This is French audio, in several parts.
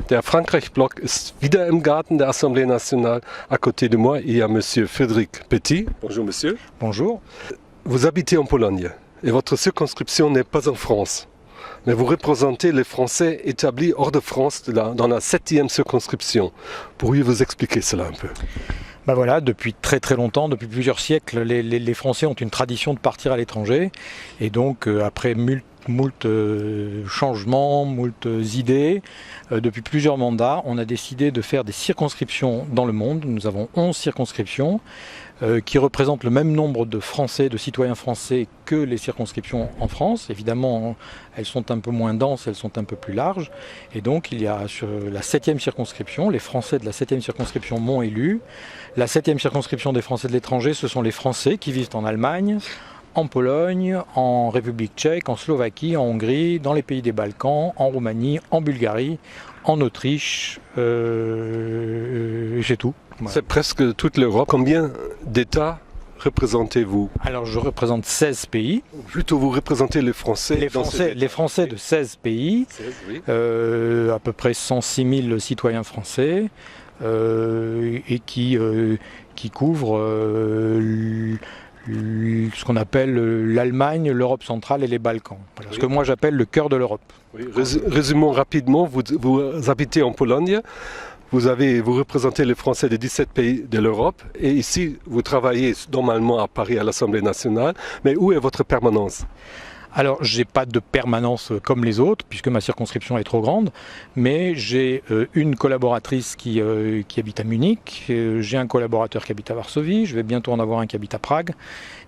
Der Frankreich-Block ist wieder im Garten der Assemblée nationale. À côté de moi, il y a Monsieur Frédéric Petit. Bonjour Monsieur. Bonjour. Vous habitez en Pologne et votre circonscription n'est pas en France. Mais vous représentez les Français établis hors de France dans la 7e circonscription. Pourriez-vous expliquer cela un peu? Ben voilà, depuis très très longtemps, depuis plusieurs siècles, les Français ont une tradition de partir à l'étranger. Et donc, après moult changements, moult idées, depuis plusieurs mandats, on a décidé de faire des circonscriptions dans le monde. Nous avons 11 circonscriptions qui représentent le même nombre de Français, de citoyens français que les circonscriptions en France. Évidemment, elles sont un peu moins denses, elles sont un peu plus larges. Et donc, il y a sur la 7e circonscription, les Français de la 7e circonscription m'ont élu. La 7e circonscription des Français de l'étranger, ce sont les Français qui vivent en Allemagne, en Pologne, en République tchèque, en Slovaquie, en Hongrie, dans les pays des Balkans, en Roumanie, en Bulgarie, en Autriche, et c'est tout. Voilà. C'est presque toute l'Europe. Combien d'États représentez-vous? Alors je représente 16 pays. Plutôt vous représentez les Français. Les Français de 16 pays, 16, oui. À peu près 106 000 citoyens français, et qui couvrent ce qu'on appelle l'Allemagne, l'Europe centrale et les Balkans. Voilà, ce que moi j'appelle le cœur de l'Europe. Oui, résumons rapidement, vous habitez en Pologne, vous représentez les Français des 17 pays de l'Europe et ici vous travaillez normalement à Paris à l'Assemblée nationale, mais où est votre permanence? Alors, j'ai pas de permanence comme les autres, puisque ma circonscription est trop grande, mais j'ai une collaboratrice qui habite à Munich, j'ai un collaborateur qui habite à Varsovie, je vais bientôt en avoir un qui habite à Prague,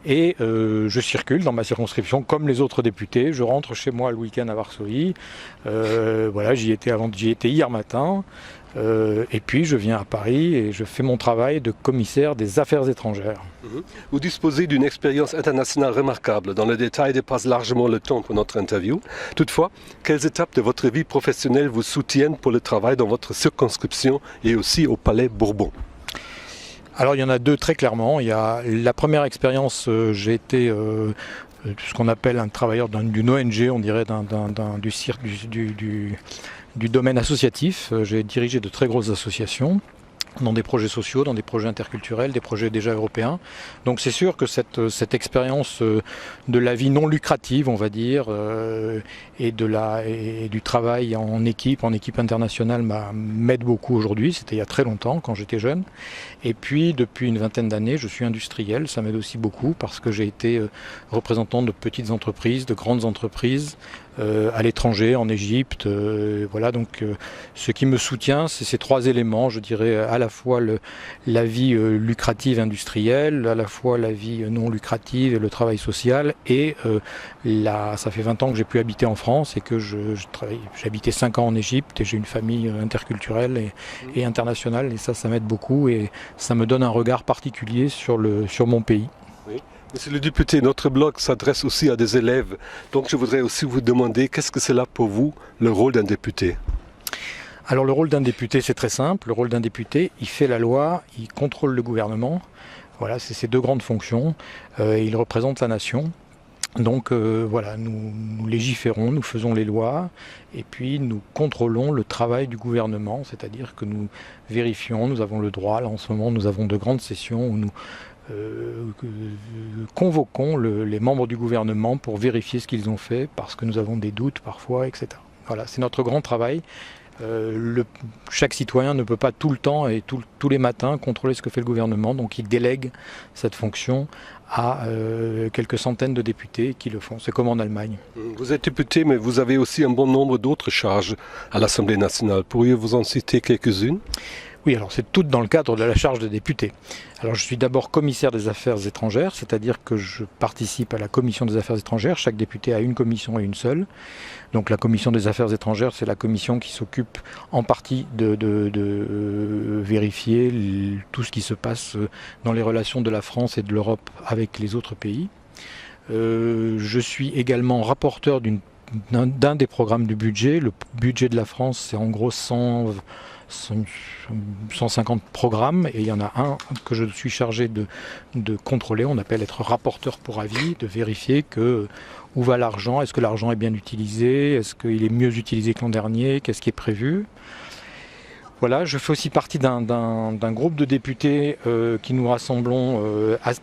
et je circule dans ma circonscription comme les autres députés. Je rentre chez moi le week-end à Varsovie, voilà, j'y étais hier matin. Et puis je viens à Paris et je fais mon travail de commissaire des affaires étrangères. Vous disposez d'une expérience internationale remarquable. Dans le détail dépasse largement le temps pour notre interview. Toutefois, quelles étapes de votre vie professionnelle vous soutiennent pour le travail dans votre circonscription et aussi au Palais Bourbon? Alors il y en a deux très clairement. Il y a la première expérience, j'ai été ce qu'on appelle un travailleur d'une ONG, on dirait du domaine associatif. J'ai dirigé de très grosses associations dans des projets sociaux, dans des projets interculturels, des projets déjà européens. Donc c'est sûr que cette expérience de la vie non lucrative, on va dire, et du travail en équipe internationale m'aide beaucoup aujourd'hui. C'était il y a très longtemps, quand j'étais jeune. Et puis depuis une vingtaine d'années, je suis industriel. Ça m'aide aussi beaucoup parce que j'ai été représentant de petites entreprises, de grandes entreprises, à l'étranger, en Égypte. Voilà, donc ce qui me soutient, c'est ces trois éléments, je dirais, à la fois la vie lucrative industrielle, à la fois la vie non lucrative et le travail social, et ça fait 20 ans que j'ai pu habiter en France et que j'ai habité 5 ans en Égypte et j'ai une famille interculturelle et internationale, et ça m'aide beaucoup et ça me donne un regard particulier sur mon pays. Oui. Monsieur le député, notre blog s'adresse aussi à des élèves, donc je voudrais aussi vous demander qu'est-ce que c'est là pour vous, le rôle d'un député? Alors le rôle d'un député, c'est très simple. Le rôle d'un député, il fait la loi, il contrôle le gouvernement. Voilà, c'est ces deux grandes fonctions. Il représente la nation. Donc voilà, nous légiférons, nous faisons les lois et puis nous contrôlons le travail du gouvernement, c'est-à-dire que nous vérifions, nous avons le droit, là en ce moment nous avons de grandes sessions où nous convoquons les membres du gouvernement pour vérifier ce qu'ils ont fait parce que nous avons des doutes parfois, etc. Voilà, c'est notre grand travail. Chaque citoyen ne peut pas tout le temps et tous les matins contrôler ce que fait le gouvernement, donc il délègue cette fonction à quelques centaines de députés qui le font. C'est comme en Allemagne. Vous êtes député, mais vous avez aussi un bon nombre d'autres charges à l'Assemblée nationale. Pourriez-vous en citer quelques-unes? Oui, alors c'est tout dans le cadre de la charge de député. Alors je suis d'abord commissaire des affaires étrangères, c'est-à-dire que je participe à la commission des affaires étrangères. Chaque député a une commission et une seule. Donc la commission des affaires étrangères, c'est la commission qui s'occupe en partie de vérifier tout ce qui se passe dans les relations de la France et de l'Europe avec les autres pays. Je suis également rapporteur d'un des programmes du budget. Le budget de la France, c'est en gros 150 programmes et il y en a un que je suis chargé de contrôler. On appelle être rapporteur pour avis, de vérifier où va l'argent, est-ce que l'argent est bien utilisé, est-ce qu'il est mieux utilisé que l'an dernier, qu'est-ce qui est prévu. Voilà, je fais aussi partie d'un groupe de députés qui nous rassemblons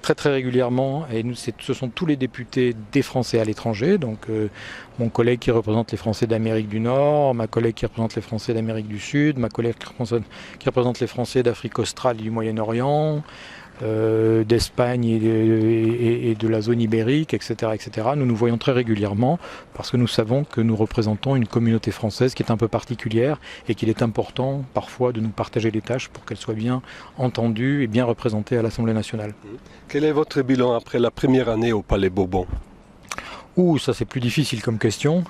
très très régulièrement et ce sont tous les députés des Français à l'étranger, donc mon collègue qui représente les Français d'Amérique du Nord, ma collègue qui représente les Français d'Amérique du Sud, ma collègue qui représente les Français d'Afrique australe et du Moyen-Orient, d'Espagne et de la zone ibérique, etc., etc. Nous nous voyons très régulièrement parce que nous savons que nous représentons une communauté française qui est un peu particulière et qu'il est important parfois de nous partager les tâches pour qu'elles soient bien entendues et bien représentées à l'Assemblée nationale. Quel est votre bilan après la première année au Palais Bourbon ? Ça c'est plus difficile comme question.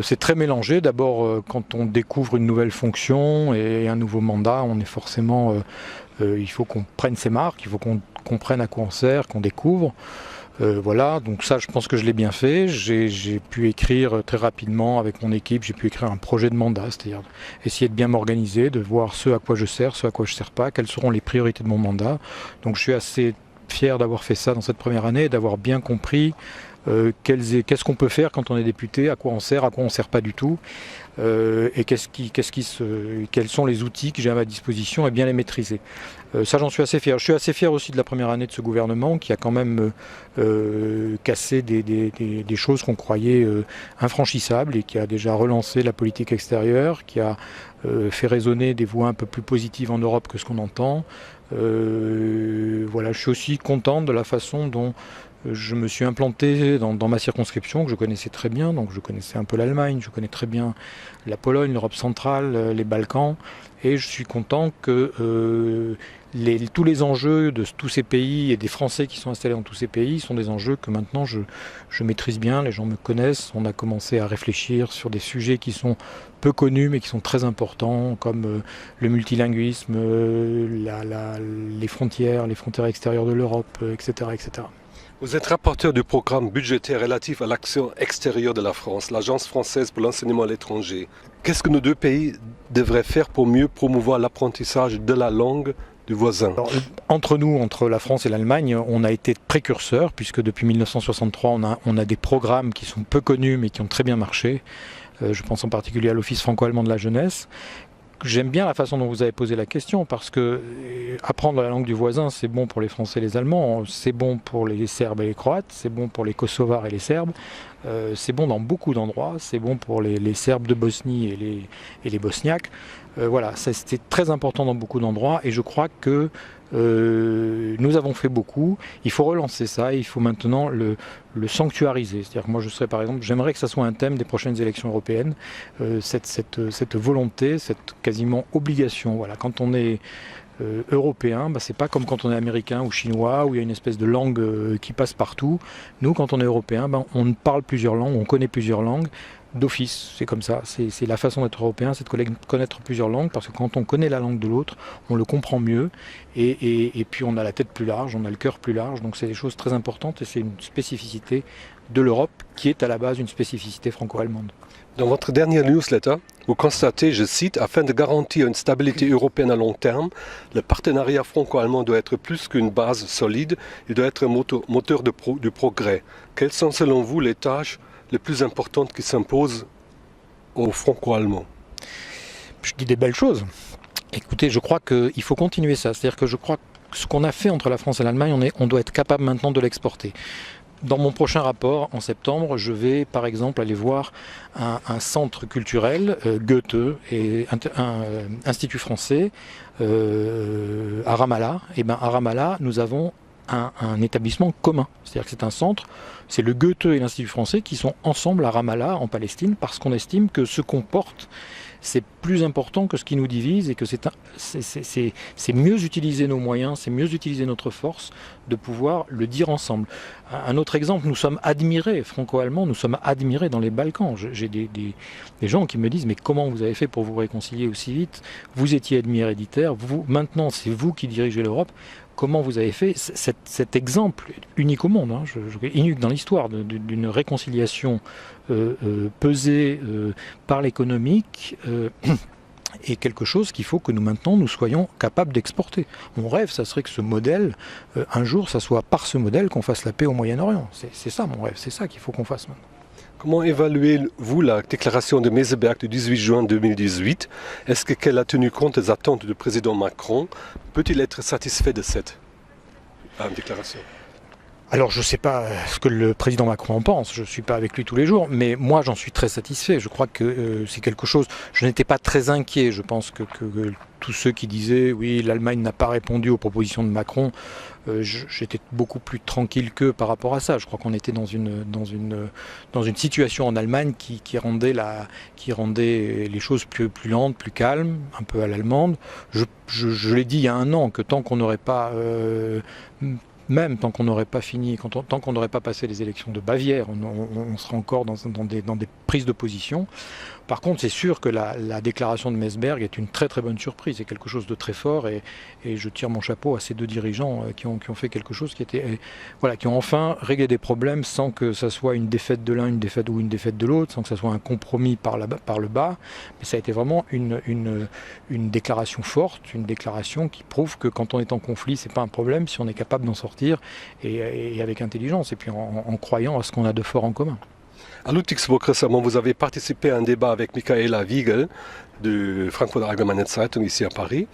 C'est très mélangé. D'abord, quand on découvre une nouvelle fonction et un nouveau mandat, on est forcément... il faut qu'on prenne ses marques, il faut qu'on comprenne à quoi on sert, qu'on découvre. Voilà, donc ça je pense que je l'ai bien fait. J'ai pu écrire très rapidement avec mon équipe, j'ai pu écrire un projet de mandat, c'est-à-dire essayer de bien m'organiser, de voir ce à quoi je sers, ce à quoi je ne sers pas, quelles seront les priorités de mon mandat. Donc je suis assez fier d'avoir fait ça dans cette première année et d'avoir bien compris qu'est-ce qu'on peut faire quand on est député, à quoi on sert, à quoi on ne sert pas du tout, et quels sont les outils que j'ai à ma disposition et bien les maîtriser. Ça j'en suis assez fier. Je suis assez fier aussi de la première année de ce gouvernement qui a quand même cassé des choses qu'on croyait infranchissables et qui a déjà relancé la politique extérieure, qui a fait résonner des voix un peu plus positives en Europe que ce qu'on entend. Voilà, je suis aussi content de la façon dont je me suis implanté dans ma circonscription que je connaissais très bien, donc je connaissais un peu l'Allemagne, je connais très bien la Pologne, l'Europe centrale, les Balkans, et je suis content que tous les enjeux de tous ces pays et des Français qui sont installés dans tous ces pays sont des enjeux que maintenant je maîtrise bien, les gens me connaissent, on a commencé à réfléchir sur des sujets qui sont peu connus mais qui sont très importants comme le multilinguisme, les frontières extérieures de l'Europe, etc., etc. Vous êtes rapporteur du programme budgétaire relatif à l'action extérieure de la France, l'Agence française pour l'enseignement à l'étranger. Qu'est-ce que nos deux pays devraient faire pour mieux promouvoir l'apprentissage de la langue du voisin ? Alors, entre la France et l'Allemagne, on a été précurseurs, puisque depuis 1963, on a des programmes qui sont peu connus, mais qui ont très bien marché. Je pense en particulier à l'Office franco-allemand de la jeunesse. J'aime bien la façon dont vous avez posé la question, parce que apprendre la langue du voisin, c'est bon pour les Français et les Allemands, c'est bon pour les Serbes et les Croates, c'est bon pour les Kosovars et les Serbes, c'est bon dans beaucoup d'endroits, c'est bon pour les Serbes de Bosnie et les Bosniaques. Voilà, c'était très important dans beaucoup d'endroits et je crois que nous avons fait beaucoup. Il faut relancer ça, il faut maintenant le sanctuariser. C'est-à-dire que moi, j'aimerais que ça soit un thème des prochaines élections européennes, cette volonté, cette quasiment obligation. Voilà, quand on est européen, c'est pas comme quand on est américain ou chinois où il y a une espèce de langue qui passe partout. Nous, quand on est européen, on parle plusieurs langues, on connaît plusieurs langues. D'office, c'est comme ça, c'est la façon d'être européen, c'est de connaître plusieurs langues, parce que quand on connaît la langue de l'autre, on le comprend mieux, et puis on a la tête plus large, on a le cœur plus large, donc c'est des choses très importantes, et c'est une spécificité de l'Europe, qui est à la base une spécificité franco-allemande. Dans votre dernière newsletter, vous constatez, je cite, « Afin de garantir une stabilité européenne à long terme, le partenariat franco-allemand doit être plus qu'une base solide, il doit être un moteur du progrès. » Quelles sont selon vous les tâches les plus importantes qui s'imposent aux franco-allemands? Je dis des belles choses. Écoutez, je crois qu'il faut continuer ça. C'est-à-dire que je crois que ce qu'on a fait entre la France et l'Allemagne, on doit être capable maintenant de l'exporter. Dans mon prochain rapport, en septembre, je vais par exemple aller voir un centre culturel, Goethe et un institut français à Ramallah. Et à Ramallah, nous avons un établissement commun. C'est-à-dire que c'est un centre, c'est le Goethe et l'Institut français qui sont ensemble à Ramallah, en Palestine, parce qu'on estime que ce qu'on porte, c'est plus important que ce qui nous divise et que c'est mieux utiliser nos moyens, c'est mieux utiliser notre force de pouvoir le dire ensemble. Un autre exemple, nous sommes admirés, franco-allemands, nous sommes admirés dans les Balkans. J'ai des gens qui me disent « Mais comment vous avez fait pour vous réconcilier aussi vite? Vous étiez ennemi héréditaire, maintenant c'est vous qui dirigez l'Europe. Comment vous avez fait cet exemple unique au monde, unique dans l'histoire, d'une réconciliation pesée par l'économique est quelque chose qu'il faut que nous soyons capables d'exporter. Mon rêve, ça serait que ce modèle, un jour, ça soit par ce modèle qu'on fasse la paix au Moyen-Orient. C'est ça mon rêve, c'est ça qu'il faut qu'on fasse maintenant. Comment évaluez-vous la déclaration de Meseberg du 18 juin 2018? Est-ce qu'elle a tenu compte des attentes du président Macron? Peut-il être satisfait de cette déclaration? Alors je ne sais pas ce que le président Macron en pense, je ne suis pas avec lui tous les jours, mais moi j'en suis très satisfait. Je crois que c'est quelque chose, je n'étais pas très inquiet, je pense que tous ceux qui disaient oui l'Allemagne n'a pas répondu aux propositions de Macron, j'étais beaucoup plus tranquille qu'eux par rapport à ça. Je crois qu'on était dans une situation en Allemagne qui rendait les choses plus lentes, plus calmes, un peu à l'allemande. Je l'ai dit il y a un an que tant qu'on n'aurait pas... même tant qu'on n'aurait pas fini, tant qu'on n'aurait pas passé les élections de Bavière, on sera encore dans des prises de position. Par contre, c'est sûr que la déclaration de Meseberg est une très très bonne surprise, c'est quelque chose de très fort et je tire mon chapeau à ces deux dirigeants qui ont fait quelque chose qui ont enfin réglé des problèmes sans que ça soit une défaite de l'un, une défaite de l'autre, sans que ça soit un compromis par le bas. Mais ça a été vraiment une déclaration forte, une déclaration qui prouve que quand on est en conflit, c'est pas un problème si on est capable d'en sortir et avec intelligence et puis en croyant à ce qu'on a de fort en commun. À Ludwigsburg récemment, vous avez participé à un débat avec Michaela Wiegel de Frankfurter Allgemeine Zeitung ici à Paris,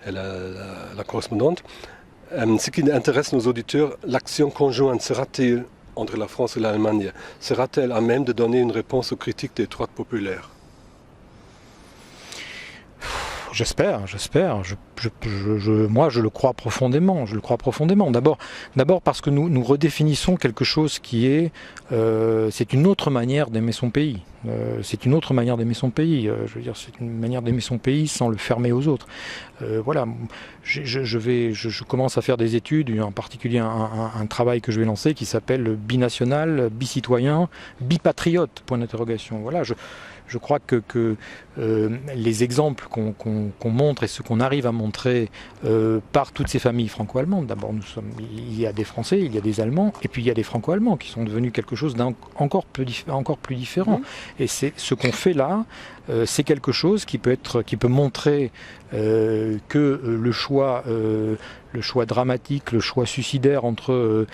la correspondante. Ce qui intéresse nos auditeurs, l'action conjointe sera-t-elle entre la France et l'Allemagne, sera-t-elle à même de donner une réponse aux critiques des droites populaires? J'espère. Moi, je le crois profondément. D'abord parce que nous redéfinissons quelque chose qui est, c'est une autre manière d'aimer son pays. C'est une manière d'aimer son pays sans le fermer aux autres. Voilà. Je commence à faire des études, en particulier un travail que je vais lancer qui s'appelle binational, bicitoyen, bipatriote. Point d'interrogation. Voilà. Je crois que les exemples qu'on montre et ce qu'on arrive à montrer par toutes ces familles franco-allemandes, d'abord il y a des Français, il y a des Allemands, et puis il y a des franco-allemands qui sont devenus quelque chose d'encore plus différent. Et c'est ce qu'on fait là, c'est quelque chose qui peut montrer que le choix dramatique, le choix suicidaire entre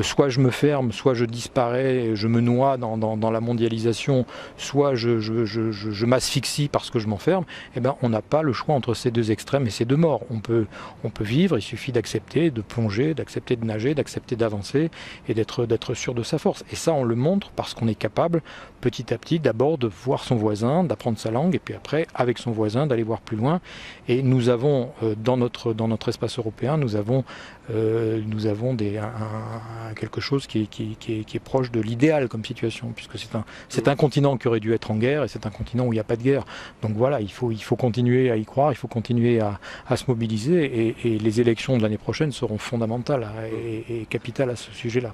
soit je me ferme, soit je disparais, je me noie dans la mondialisation, soit je m'asphyxie parce que je m'enferme, eh ben, on n'a pas le choix entre ces deux extrêmes et ces deux morts. On peut vivre, il suffit d'accepter, de plonger, d'accepter de nager, d'accepter d'avancer et d'être sûr de sa force. Et ça, on le montre parce qu'on est capable, petit à petit, d'abord de voir son voisin, d'apprendre sa langue, et puis après, avec son voisin, d'aller voir plus loin. Et nous avons, dans notre espace européen, nous avons quelque chose qui est proche de l'idéal comme situation, puisque c'est un continent qui aurait dû être en guerre, et c'est un continent où il n'y a pas de guerre. Donc voilà, il faut continuer à y croire, il faut continuer à se mobiliser, et les élections de l'année prochaine seront fondamentales et capitales à ce sujet-là.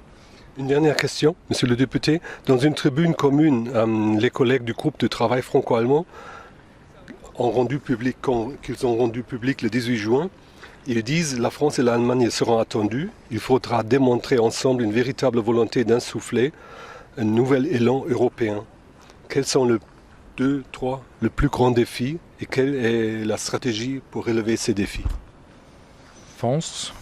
Une dernière question, monsieur le député. Dans une tribune commune, les collègues du groupe de travail franco-allemand qu'ils ont rendu public le 18 juin, ils disent la France et l'Allemagne seront attendues. Il faudra démontrer ensemble une véritable volonté d'insuffler un nouvel élan européen. Quels sont le plus grand défi et quelle est la stratégie pour relever ces défis? France.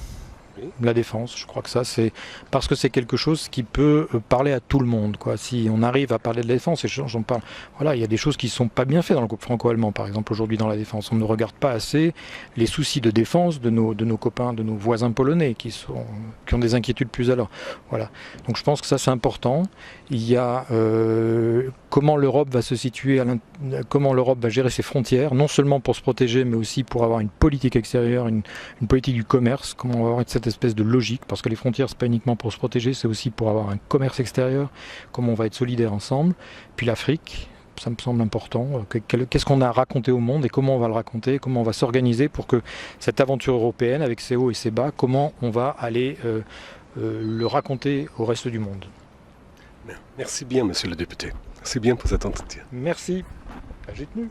La défense, je crois que ça c'est parce que c'est quelque chose qui peut parler à tout le monde, quoi. Si on arrive à parler de la défense, et j'en parle, voilà, il y a des choses qui sont pas bien faites dans le groupe franco-allemand, par exemple aujourd'hui dans la défense, on ne regarde pas assez les soucis de défense de nos copains, de nos voisins polonais qui ont des inquiétudes plus alors. Voilà. Donc je pense que ça c'est important. Il y a comment l'Europe va se situer, comment l'Europe va gérer ses frontières, non seulement pour se protéger, mais aussi pour avoir une politique extérieure, une politique du commerce, comment on va avoir cette espèce de logique, parce que les frontières c'est pas uniquement pour se protéger, c'est aussi pour avoir un commerce extérieur, comment on va être solidaires ensemble. Puis l'Afrique, ça me semble important, qu'est-ce qu'on a raconté au monde et comment on va le raconter, comment on va s'organiser pour que cette aventure européenne avec ses hauts et ses bas, comment on va aller le raconter au reste du monde. Merci bien, monsieur le député. Merci bien pour cet entretien. Merci. J'ai tenu.